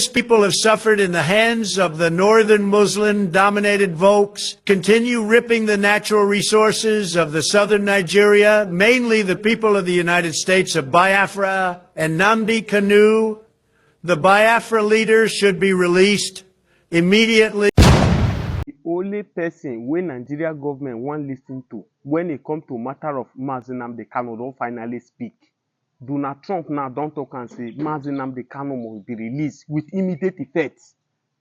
People have suffered in the hands of the northern Muslim-dominated folks, continue ripping the natural resources of the southern Nigeria, mainly the people of the United States of Biafra and Nnamdi Kanu. The Biafra leader should be released immediately. The only person when Nigeria government won't listen to when it comes to matter of Nnamdi Kanu don't finally speak. Donald Trump now don't talk and say Nnamdi Kanu must be released with immediate effect.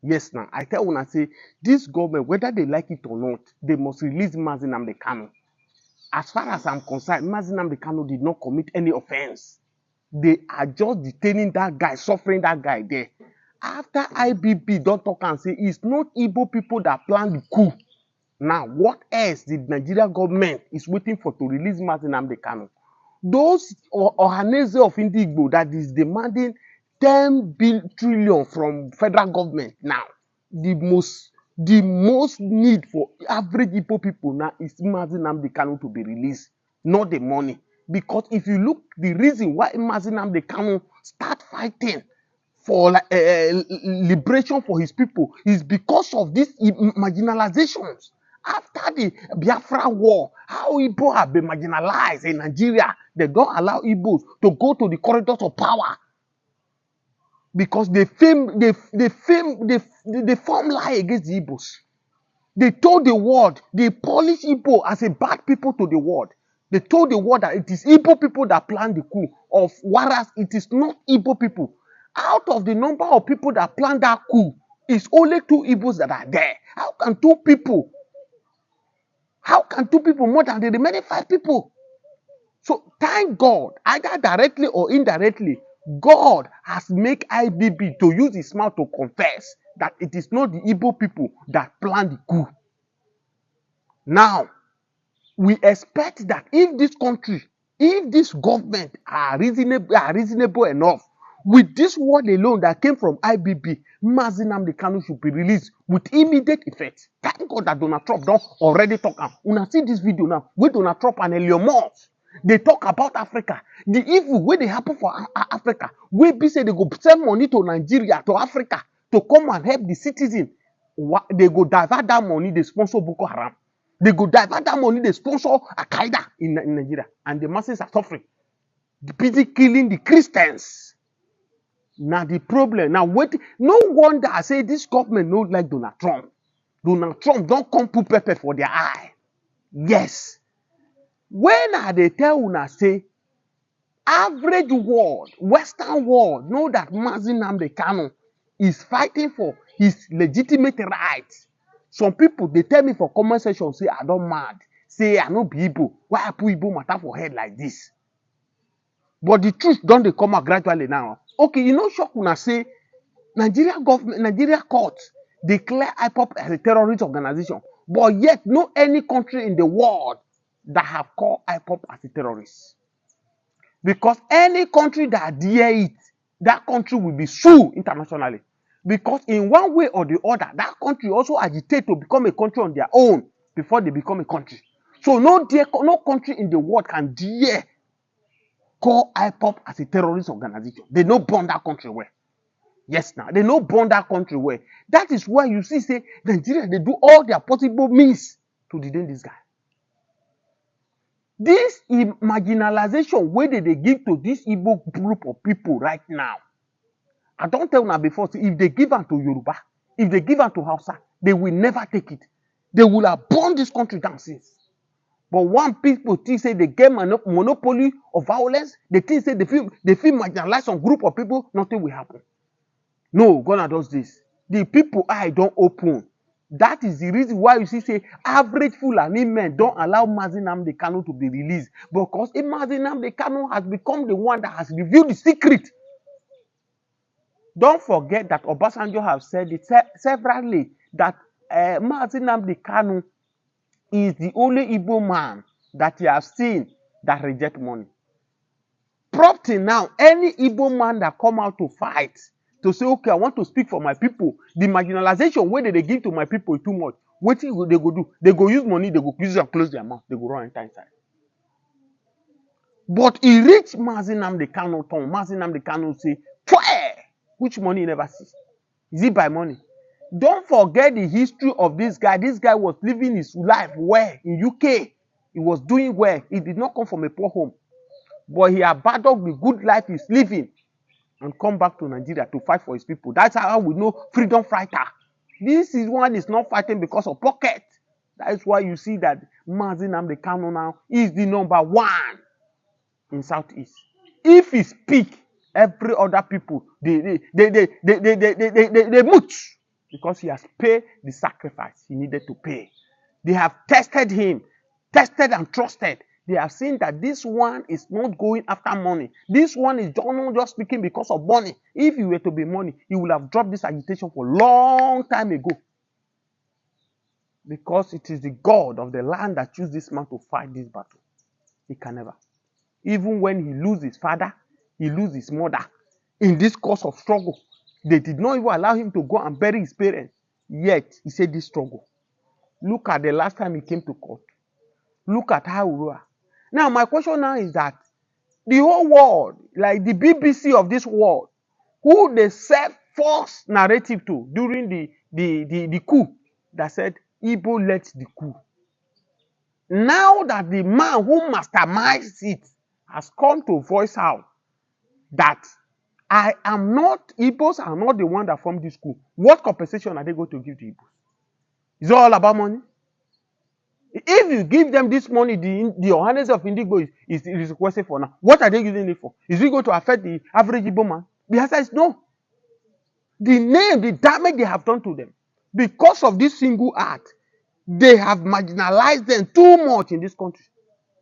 Yes, now I tell when I say this government, whether they like it or not, they must release Nnamdi Kanu. As far as I'm concerned, Nnamdi Kanu did not commit any offense. They are just detaining that guy, suffering that guy there. After IBB don't talk and say it's not Igbo people that planned the coup. Now, what else did Nigeria government is waiting for to release Nnamdi Kanu? Those Ohaneze of Igbo that is demanding 10 trillion from federal government now, the most need for average Igbo people now is Nnamdi Kanu to be released, not the money. Because if you look, the reason why Nnamdi Kanu start fighting for liberation for his people is because of these marginalizations. After the Biafra war, how Igbo have been marginalized in Nigeria, they don't allow Igbos to go to the corridors of power because they form lie against the Igbos. They told the world, they polish Igbo as a bad people to the world. They told the world that it is Igbo people that planned the coup, whereas it is not Igbo people. Out of the number of people that planned that coup, it's only 2 Igbos that are there. How can two people more than the remaining 5 people? So thank God, either directly or indirectly, God has made IBB to use his mouth to confess that it is not the Igbo people that planned the coup. Now, we expect that if this country, if this government are reasonable enough, with this word alone that came from IBB, Nnamdi Kanu should be released with immediate effect. Thank God that Donald Trump don't already talk. When I see this video now, with Donald Trump and Elon Musk, they talk about Africa. The evil where they happen for Africa. We be say they go send money to Nigeria, to Africa, to come and help the citizen. They go divert that money, they sponsor Boko Haram. They go divert that money, they sponsor Al-Qaeda in Nigeria. And the masses are suffering. The busy killing the Christians. Now the problem, now wait, no wonder I say this government not like Donald Trump. Donald Trump don't come put pepper for their eye. Yes. When they tell una say, average world, Western world, know that Nnamdi Kanu is fighting for his legitimate rights. Some people, they tell me for comment section, say, I don't mad. Say, I no be Igbo. Why I put Igbo matter for head like this? But the truth don't they come out gradually now. Okay, you know, shock when I say Nigeria government, Nigeria courts declare IPOP as a terrorist organization, but yet no any country in the world that have called IPOP as a terrorist. Because any country that dare it, that country will be sued internationally. Because in one way or the other, that country also agitate to become a country on their own before they become a country. So no country in the world can dare call IPOP as a terrorist organization. They no burn that country well. Yes, now they no burn that country well. That is why you see, say Nigeria, they do all their possible means to detain this guy. This marginalization where they give to this Igbo group of people right now. I don't tell them before, see, if they give them to Yoruba, if they give them to Hausa, they will never take it. They will have burned this country down since. But one people think say they get monopoly of violence, they think say they feel marginalized some group of people, nothing will happen. No, Ghana does this. The people eye don't open. That is the reason why you see say average Fulani men don't allow Nnamdi Kanu to be released. Because Nnamdi Kanu has become the one that has revealed the secret. Don't forget that Obasanjo have said it severally that Nnamdi Kanu is the only Igbo man that you have seen that reject money. Prompting now, any Igbo man that come out to fight, to say, okay, I want to speak for my people, the marginalization where they give to my people is too much. What they go do? They go use money, they go use and close their mouth, they go run inside. But he reached Nnamdi Kanu, Nnamdi Kanu say, which money he never see. Is it by money? Don't forget the history of this guy. This guy was living his life well in UK. He was doing well. He did not come from a poor home, but he abandoned the good life he's living and come back to Nigeria to fight for his people. That's how we know freedom fighter. This is one is not fighting because of pocket. That is why you see that Nnamdi Kanu now is the number one in Southeast. If he speak, every other people they mooch because he has paid the sacrifice he needed to pay. They have tested him, tested and trusted. They have seen that this one is not going after money. This one is not just speaking because of money. If he were to be money, he would have dropped this agitation for a long time ago. Because it is the God of the land that chose this man to fight this battle. He can never. Even when he loses his father, he loses his mother. In this course of struggle, they did not even allow him to go and bury his parents. Yet, he said this struggle. Look at the last time he came to court. Look at how we were. Now, my question now is that the whole world, like the BBC of this world, who they said false narrative to during the coup, that said Igbo led the coup. Now that the man who masterminds it has come to voice out that I am not, Igbos are not the one that formed this coup. What compensation are they going to give the Igbos? Is it all about money? If you give them this money, the Johannes of Indigo is requested for now. What are they using it for? Is it going to affect the average Igbo man? The answer is no. The name, the damage they have done to them, because of this single act, they have marginalized them too much in this country.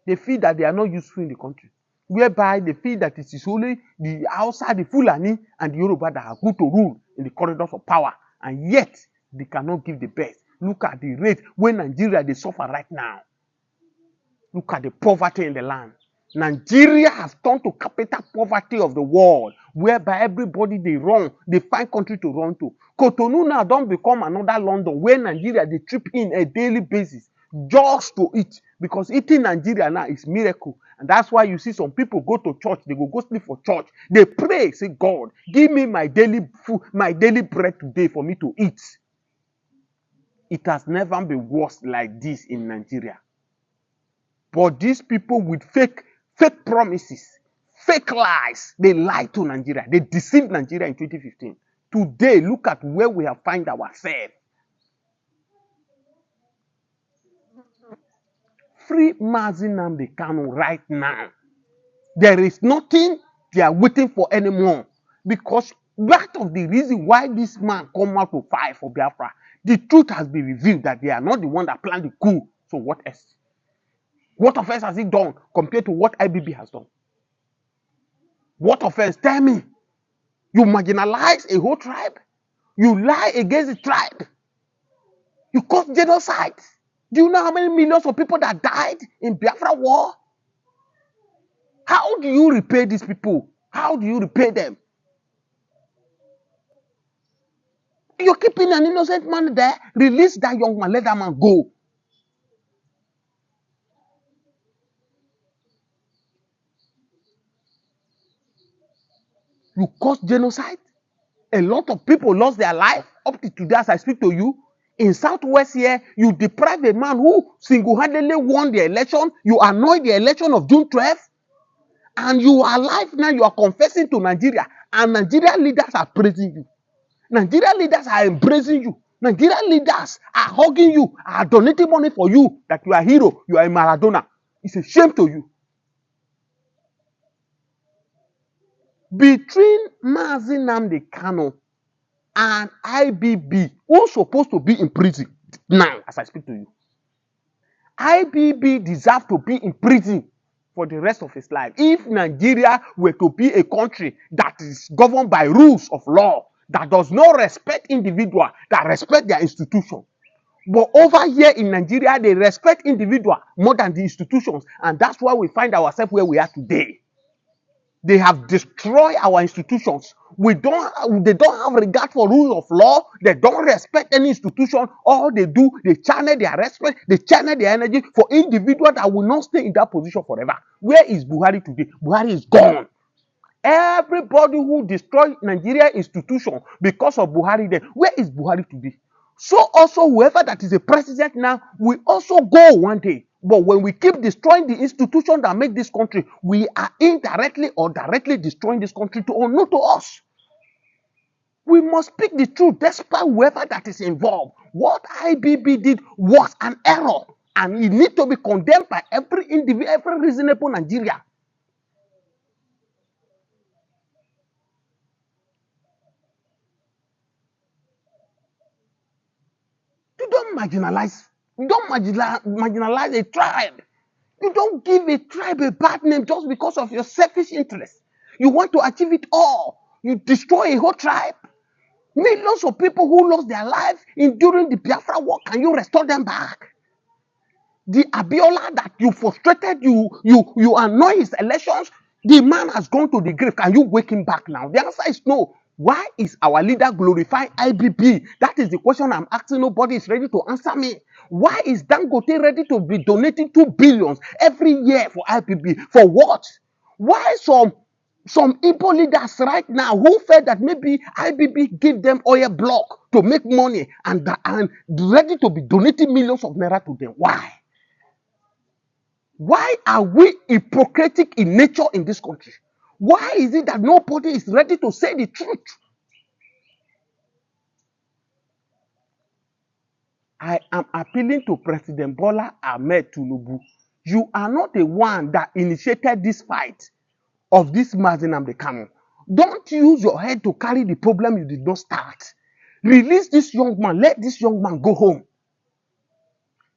They feel that they are not useful in the country, whereby they feel that it is only the outside, the Fulani and the Yoruba that are good to rule in the corridors of power, and yet they cannot give the best. Look at the rate when Nigeria they suffer right now. Look at the poverty in the land. Nigeria has turned to capital poverty of the world, whereby everybody they run, they find country to run to. Cotonou now don't become another London, where Nigeria they trip in a daily basis just to eat, because eating Nigeria now is miracle. And that's why you see some people go to church, they go sleep for church, they pray, say, God, give me my daily food, my daily bread today for me to eat. It has never been worse like this in Nigeria. But these people with fake promises, fake lies, they lied to Nigeria. They deceived Nigeria in 2015. Today, look at where we have found ourselves. Free Nnamdi Kanu right now. There is nothing they are waiting for anymore. Because part of the reason why this man come out to fight for Biafra, the truth has been revealed that they are not the one that planned the coup. So what else? What offense has he done compared to what IBB has done? What offense? Tell me. You marginalize a whole tribe. You lie against the tribe. You cause genocide. Do you know how many millions of people that died in Biafra war? How do you repay these people? How do you repay them? You're keeping an innocent man there. Release that young man. Let that man go. You caused genocide. A lot of people lost their life up to today as I speak to you. In Southwest here, you deprive a man who single-handedly won the election. You annoyed the election of June 12th. And you are alive now. You are confessing to Nigeria. And Nigerian leaders are praising you. Nigerian leaders are embracing you. Nigerian leaders are hugging you, are donating money for you, that you are a hero, you are a Maradona. It's a shame to you. Between Nnamdi Kanu and IBB, who's supposed to be in prison now, as I speak to you, IBB deserves to be in prison for the rest of his life. If Nigeria were to be a country that is governed by rules of law, that does not respect individuals, that respect their institution. But over here in Nigeria, they respect individuals more than the institutions. And that's why we find ourselves where we are today. They have destroyed our institutions. They don't have regard for rules of law. They don't respect any institution. All they do, they channel their respect, they channel their energy for individuals that will not stay in that position forever. Where is Buhari today? Buhari is gone. Everybody who destroyed Nigeria institution because of Buhari then, where is Buhari today? So also whoever that is a president now will also go one day. But when we keep destroying the institution that make this country, we are indirectly or directly destroying this country to unknown to us. We must speak the truth despite whoever that is involved. What IBB did was an error, and it needs to be condemned by every individual, every reasonable Nigerian. You don't marginalize. You don't marginalize a tribe. You don't give a tribe a bad name just because of your selfish interest. You want to achieve it all. You destroy a whole tribe. Millions of people who lost their lives during the Biafra war, can you restore them back? The Abiola that you frustrated, you annoy his elections, the man has gone to the grave. Can you wake him back now? The answer is no. Why is our leader glorifying IBB? That is the question I'm asking. Nobody is ready to answer me. Why is Dangote ready to be donating 2 billion every year for IBB? For what? Why some Igbo leaders right now who felt that maybe IBB give them oil block to make money and ready to be donating millions of naira to them? Why? Why are we hypocritic in nature in this country? Why is it that nobody is ready to say the truth? I am appealing to President Bola Ahmed Tinubu. You are not the one that initiated this fight of this Nnamdi Kanu. Don't use your head to carry the problem you did not start. Release this young man. Let this young man go home.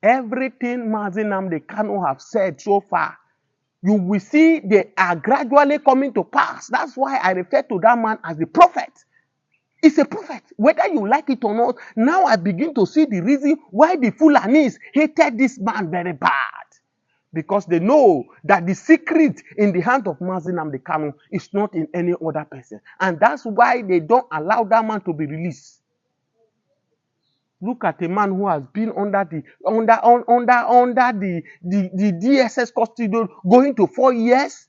Everything Nnamdi Kanu have said so far, you will see they are gradually coming to pass. That's why I refer to that man as the prophet. He's a prophet. Whether you like it or not, now I begin to see the reason why the Fulanis hated this man very bad. Because they know that the secret in the hand of Nnamdi Kanu is not in any other person. And that's why they don't allow that man to be released. Look at a man who has been under the DSS custody going to 4 years,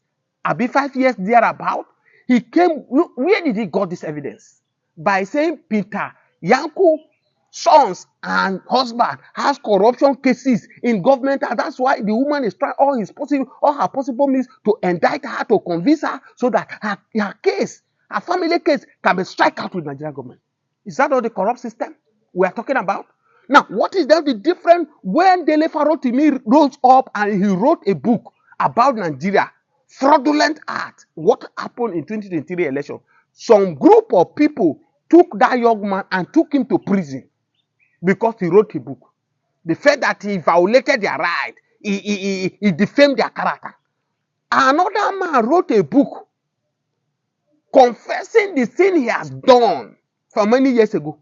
be 5 years thereabout. He came. Look, where did he got this evidence? By saying Peter Yanku sons and husband has corruption cases in government, and that's why the woman is trying all her possible means to indict her, to convince her, so that her case, her family case, can be struck out with Nigerian government. Is that all the corrupt system we are talking about? Now, what is the difference when Dele Farotimi rose up and he wrote a book about Nigeria, fraudulent act? What happened in 2023 election? Some group of people took that young man and took him to prison because he wrote a book. The fact that he violated their right, he defamed their character. Another man wrote a book confessing the sin he has done from many years ago.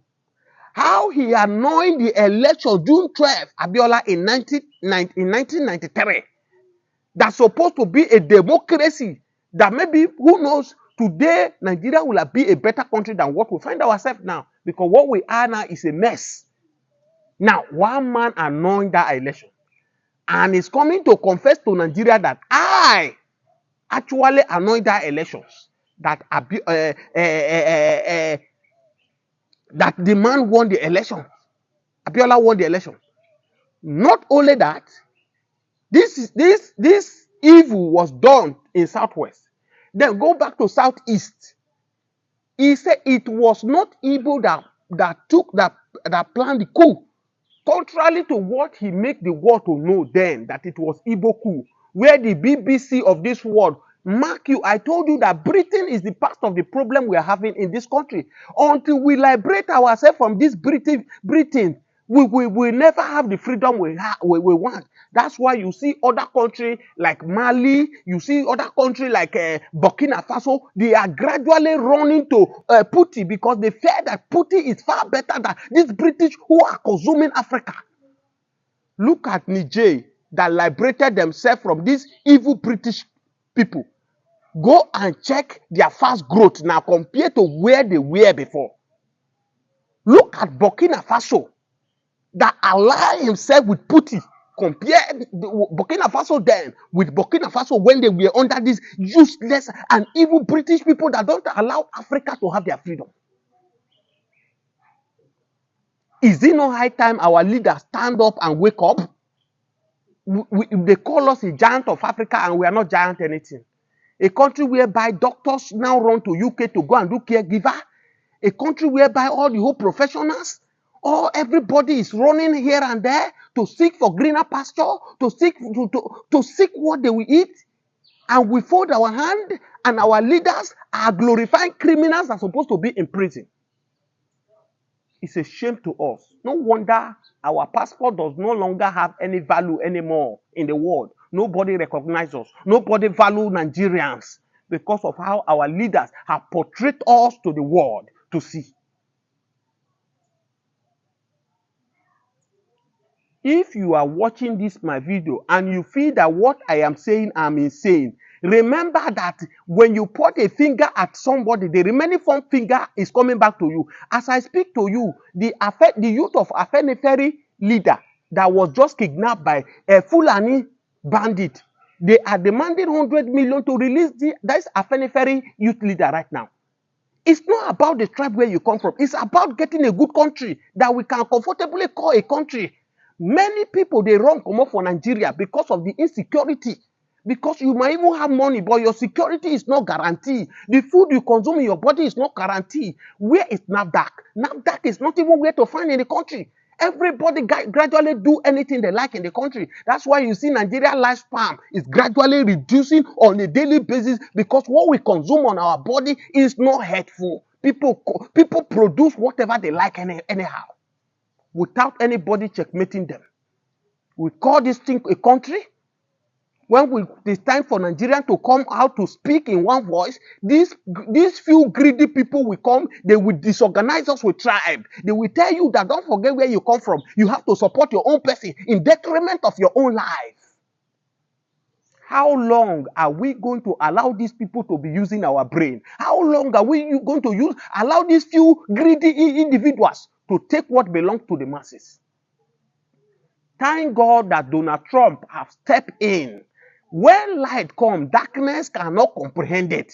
How he annoyed the election June 12, Abiola in 1993. That's supposed to be a democracy. That maybe, who knows, today Nigeria will be a better country than what we find ourselves now. Because what we are now is a mess. Now, one man annoyed that election. And is coming to confess to Nigeria that I actually annoyed that elections. That that the man won the election. Abiola won the election. Not only that, this evil was done in Southwest. Then go back to Southeast. He said it was not Igbo that planned the coup. Contrary to what he made the world to know then, that it was Igbo coup, where the BBC of this world, mark you, I told you that Britain is the part of the problem we are having in this country. Until we liberate ourselves from this Britain, we will never have the freedom we want. That's why you see other countries like Mali, you see other countries like Burkina Faso, they are gradually running to Putin because they fear that Putin is far better than these British who are consuming Africa. Look at Niger that liberated themselves from these evil British people. Go and check their fast growth now compared to where they were before. Look at Burkina Faso that ally himself with Putin compare Burkina Faso then with Burkina Faso when they were under these useless and evil British people that don't allow Africa to have their freedom. Is it not high time our leaders stand up and wake up? They call us a giant of Africa and we are not giant anything. A country whereby doctors now run to UK to go and do caregiver. A country whereby all the whole professionals, everybody is running here and there to seek for greener pasture, to seek what they will eat. And we fold our hand and our leaders are glorifying criminals that are supposed to be in prison. It's a shame to us. No wonder our passport does no longer have any value anymore in the world. Nobody recognizes us. Nobody values Nigerians because of how our leaders have portrayed us to the world to see. If you are watching this my video and you feel that what I am saying I'm insane, remember that when you point a finger at somebody, the remaining finger is coming back to you. As I speak to you, the youth of Afenifere leader that was just kidnapped by a Fulani bandit, they are demanding 100 million to release this Afenifere youth leader right now. It's not about the tribe where you come from. It's about getting a good country that we can comfortably call a country. Many people, they run come up for Nigeria because of the insecurity. Because you might even have money, but your security is not guaranteed. The food you consume in your body is not guaranteed. Where is NAFDAC? NAFDAC is not even where to find in the country. Everybody gradually do anything they like in the country. That's why you see Nigeria lifespan is gradually reducing on a daily basis because what we consume on our body is not hurtful. People produce whatever they like anyhow without anybody checkmating them. We call this thing a country. When it's time for Nigerians to come out to speak in one voice, these few greedy people will come, they will disorganize us with tribe. They will tell you that don't forget where you come from. You have to support your own person in detriment of your own life. How long are we going to allow these people to be using our brain? How long are we going to allow these few greedy individuals to take what belongs to the masses? Thank God that Donald Trump have stepped in. When light comes, darkness cannot comprehend it.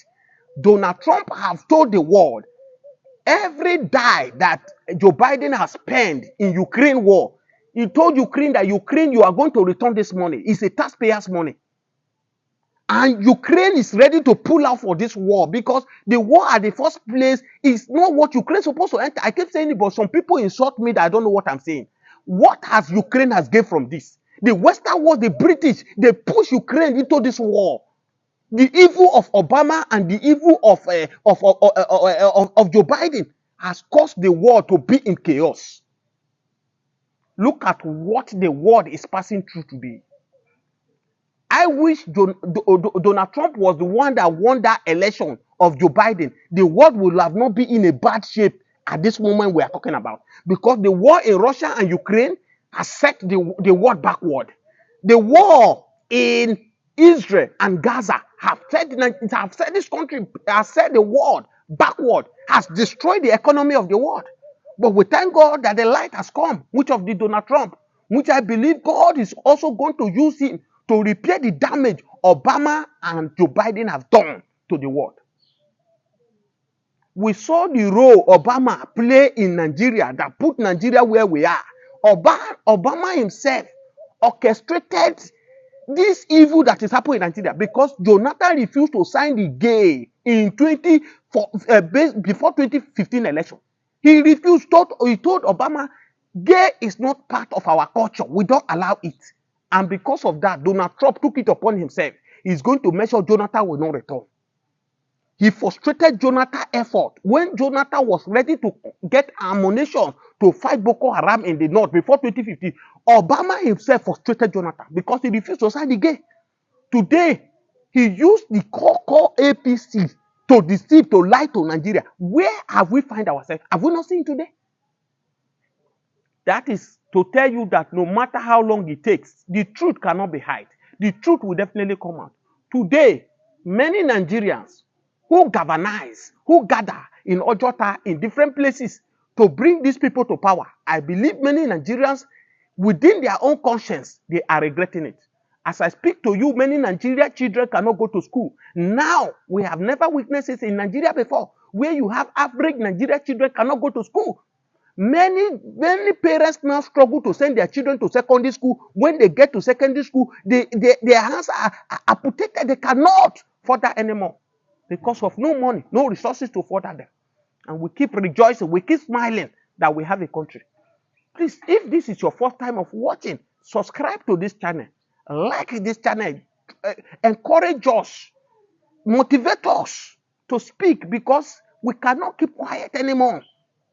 Donald Trump have told the world, every dime that Joe Biden has spent in Ukraine war, he told Ukraine that Ukraine, you are going to return this money. It's a taxpayer's money. And Ukraine is ready to pull out for this war because the war at the first place is not what Ukraine is supposed to enter. I keep saying it, but some people insult me that I don't know what I'm saying. What has Ukraine has gained from this? The Western world, the British, they push Ukraine into this war. The evil of Obama and the evil of Joe Biden has caused the world to be in chaos. Look at what the world is passing through today. I wish Donald Trump was the one that won that election of Joe Biden. The world would have not been in a bad shape at this moment we are talking about. Because the war in Russia and Ukraine has set the world backward. The war in Israel and Gaza have set this country, has set the world backward, has destroyed the economy of the world. But we thank God that the light has come, which of the Donald Trump, which I believe God is also going to use him to repair the damage Obama and Joe Biden have done to the world. We saw the role Obama play in Nigeria that put Nigeria where we are. Obama himself orchestrated this evil that is happening in Nigeria because Jonathan refused to sign the gay in before 2015 election. He refused. He told Obama, gay is not part of our culture. We don't allow it. And because of that, Donald Trump took it upon himself. He's going to make sure Jonathan will not return. He frustrated Jonathan's effort. When Jonathan was ready to get ammunition to fight Boko Haram in the north before 2015, Obama himself frustrated Jonathan because he refused to sign the gay. Today, he used the core APC to deceive, to lie to Nigeria. Where have we find ourselves? Have we not seen today? That is to tell you that no matter how long it takes, the truth cannot be hid. The truth will definitely come out. Today, many Nigerians who galvanize, who gather in Ojota, in different places to bring these people to power, I believe many Nigerians Within their own conscience, they are regretting it. As I speak to you, many Nigerian children cannot go to school. Now, we have never witnessed it in Nigeria before, where you have average Nigerian children cannot go to school. Many parents now struggle to send their children to secondary school. When they get to secondary school, their hands are amputated. They cannot further anymore because of no money, no resources to further them. And we keep rejoicing, we keep smiling that we have a country. Please, if this is your first time of watching, subscribe to this channel, like this channel, encourage us, motivate us to speak, because we cannot keep quiet anymore.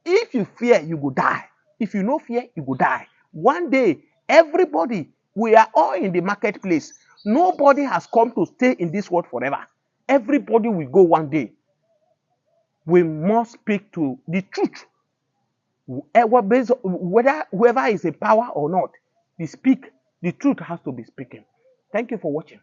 If you fear, you go die. If you no fear, you go die. One day, everybody, we are all in the marketplace. Nobody has come to stay in this world forever. Everybody will go one day. We must speak to the truth. Whether whoever is in power or not, the truth has to be speaking. Thank you for watching.